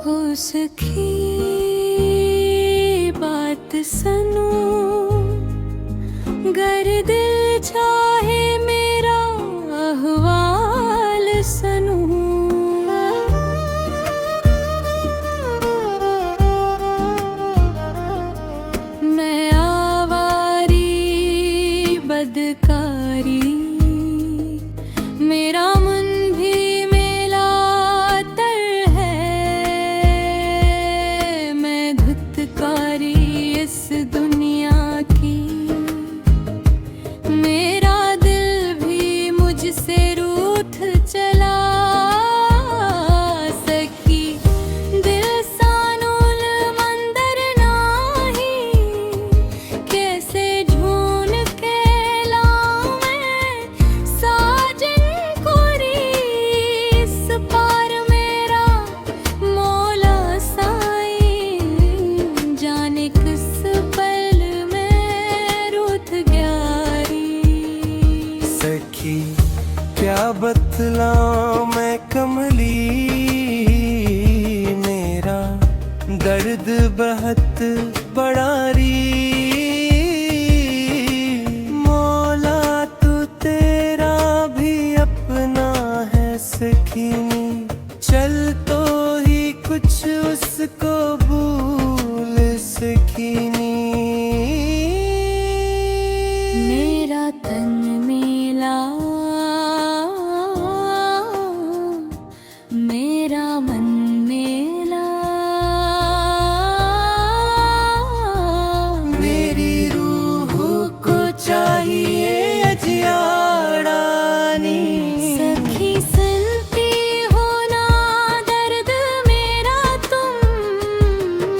उसकी बात सुनो, गर दिल चाहे मेरा अहवाल सुनो। मैं आवारी बदकारी, मेरा मन भी मेला तर है। मैं धुतकारी इस दुनिया की, मेरा दिल भी मुझसे रूठ चला। सखी दिल सानुल मंदर नाही, कैसे झून के लाऊं मैं साजन कोरी। इस पार मेरा मौला साईं, जाने किस पल में रूठ ग्यारी। सखी क्या बतलाऊं मैं कमली, मेरा दर्द बहुत बड़ा री। मौला तू तेरा भी अपना है सखीनी, चल तो ही कुछ उसको भूल सखीनी। मेरा तन मेला, मेरा मन मेला। मेरी रूह को चाहिए अजियाड़ानी। सखी सुनती हो ना दर्द मेरा तुम,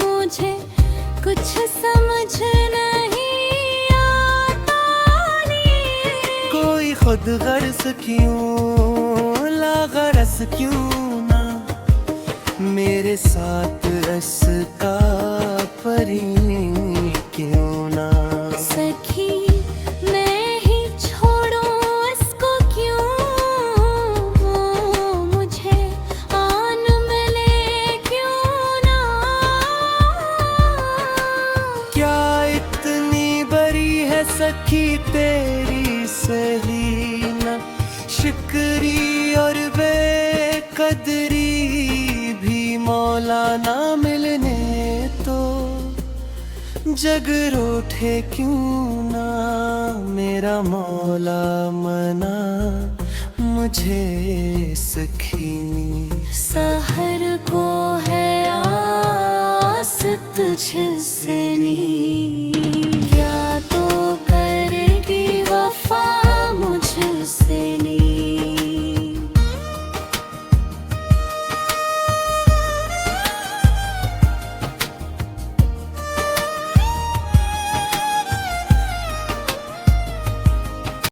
मुझे कुछ समझ नहीं आता नी। कोई खुद गर्ज क्यों ला गरस क्यों ना, मेरे साथ रस का परी क्यों ना। सखी मैं ही छोड़ूं इसको क्यों, मुझे आन मिले क्यों ना। क्या इतनी बड़ी है सखी तेरी सही ना, शिकरी और बेकदरी भी मौला ना मिलने तो जग रूठे क्यों ना। मेरा मौला मना मुझे सखीनी। सहर को है आस तुझसे नी।